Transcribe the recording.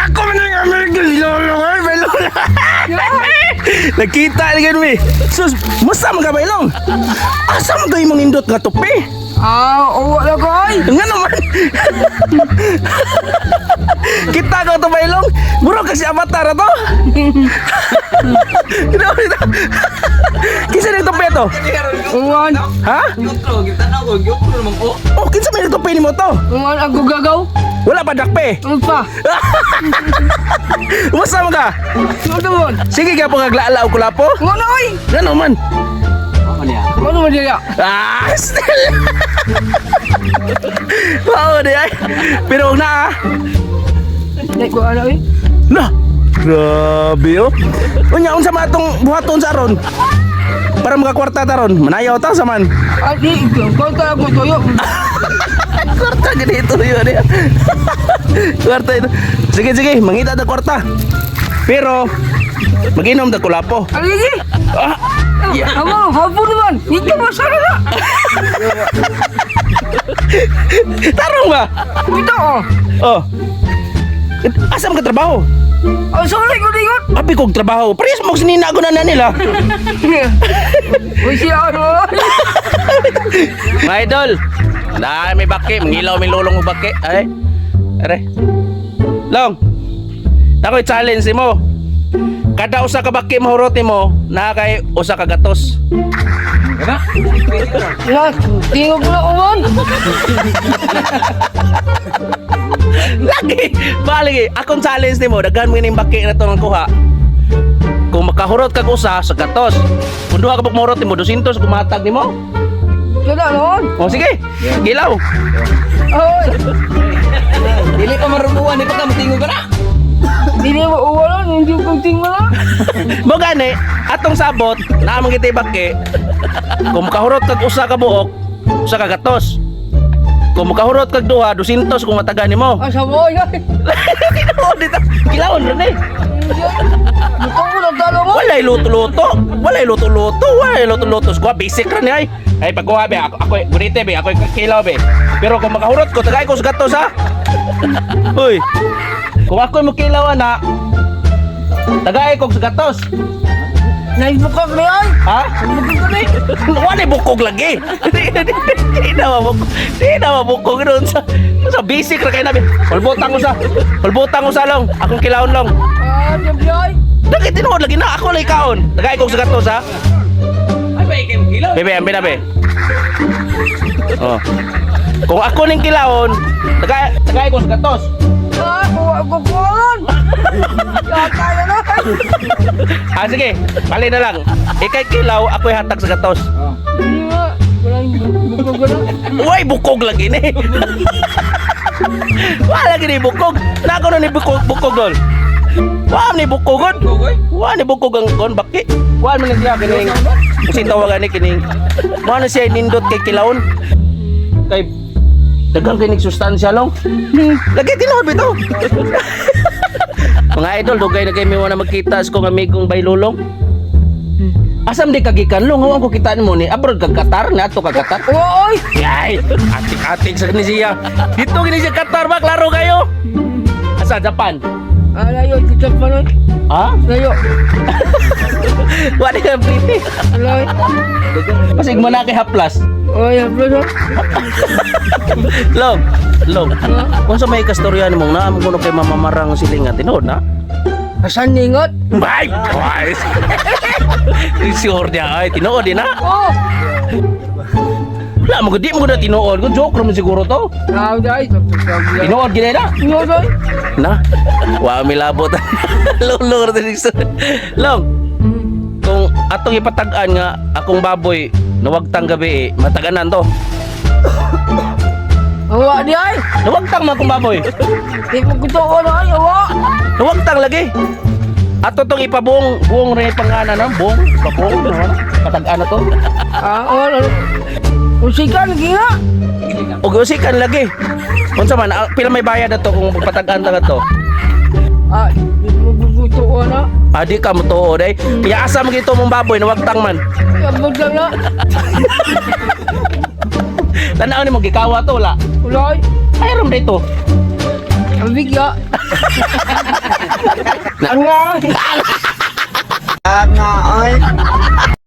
Ako man ang American lolo ay bailong. Nakita ni ganun eh. Sus, masa man ka bailong? Asa man tayo mangindot nga tupi? Oo na koy. Nga naman. Kita ko to bailong. Buro kasi avatar to. Kisa nito peto? Uwan. Ha? Yutro, kita na ko, yutro naman ko. Oh, kinsa may nito ni mo to? Uwan ako gagaw. Wala pa dakpe. Upa. Masa man ka? Ano naman? Sige ka po kaglaalaw ko lapo. Ano oy? Nga naman. Ano niya? Ano man diya? Ah, still. Wow, di ay. Pero huwag na ah. Dai ko ano oy? Nah, grabe oh. Unya, unsa man atong buhaton sa aron? Para makakwarta taron. Manayaw ta sa man. Adi, ko ta ako toyo. Kwarta ganito yun eh. Kwarta ito. Sige, sige, mangita na kwarta. Pero, mag-inom na kulapo. Aligi. Ah, yeah. Amo, hapon naman. Hindi mo sana na. Tarong ba? Ito oh. Oh. Asa mo ka trabaho? Ang sorry ko dingot. Abi kong trabaho. Parehas mo sinina ko na nila. Uy siya ano. Mga idol, may baki. Mangilaw, may lulong mo baki. Ay, are. Long, ako'y challenge mo. Kada usa ka baki mahuroti mo, na kay usa ka gatos. Kana? Yan, tingog na uwan. Lagi, baligi. Akong challenge nimo, daghan mo ning baki na to ng kuha. Kung makahurot kag usa sa gatos, kung duha ka pag mahurot nimo 200 kumatag nimo. Kada noon. O sige, gilaw. Oy, Dili pa marunuan, di pa ka matingo ka na. dili mo uwan, hindi ko tingma na. Mo gani, atong sabot, naamang kita baki. Kung makahurot kag usa ka buok, usa ka gatos. Kung makahurot kag duha 200 kung matagan nimo. Asa mo yan? Dito, dito. Kilawon ron eh. Buto ko ng talo mo. Walay luto-luto. Walay luto-luto. Walay luto-luto. Kuha, basic ron eh. Ay, pagkuha be, ako gunite be, ako kilaw be. Pero kung makahurot ko, tagay ko sa gatos ha. Uy. Kung ako mo kilawan na, tagay ko sa gatos. Naibukak na yan. Ha? Naibukak ka na eh. Wala bukog lagi. Di na mabukog doon sa basic ra kay nabi. Palbutang ko sa long. Akong kilawon long. Ah, diyan. Dagay tinuod lagi na ako lay kaon. Tagay ko sa gatos ha. Ay, ba ikay mo kilaw? Bebe, ambil na be. Oh. Kung ako ning kilawon, tagay ko sa gatos. Ah, kuha ko kuhan. Kaya na. Ah sige, bali na lang. Ikay kilaw, ako'y hatag sa gatos. Oh. Hindi nga. Walang bukog ka na. Uy, bukog lagi ni. Wala lagi ni bukog. Nako na ni bukog doon. Wala ni bukog doon. Gogoy? Wala ni bukog ang kon baki. Wala man siya kining. Kasi tawagan ni kining. Wala siya nindot kay kilawon. Kay dagang kining sustansya long. Lagi tinuod bitaw. Mga idol, dugay na kayo may na magkita sa kong amigong baylulong. Asam di kagikan long, huwag ko kitaan mo ni abroad kag Qatar na ato kag Qatar. Oy! Yay! Atik-atik sa kanisiya. Dito gini siya Qatar ba? Klaro kayo? Asa, Japan? Ah, layo. Kutsap pa nun. Ha? Layo. Wala ka pretty. Layo. Pasig mo na kay Haplas. Oy, haplo. Long. Kung sa may kastorya ni mong naam kuno kay mamamarang silingan, tinood na? Asan ningot? Bye! Guys! Sure niya ay, tinood din na? Oh! Wala, di mo na tinood. Kung joke naman siguro to. Ah, dai. Tinood gina na? Ingot oy. Na? Wow, may labot. Long. Kung atong ipatagaan nga, akong baboy, nawagtang gabi mataganan to. Awa di ay. Nawagtang man akong baboy. Di mo kutuon ay, awa. Nawagtang lagi. Ato tong buong rin pangana na, buong, patagaan na to. Ah, oh. Usikan gina. Ug usikan lagi. Unsa man, pila may bayad ato kung pagpatagaan lang ato. Ah, di mo kutuon na. Adi ka mo tuod ay. Kaya asa mo gito mong baboy, nawagtang man. Abot lang na. Tanaw ni mo gikawa to, wala. Ulay. Ayram dito. Ang bigya. Anga. Anga.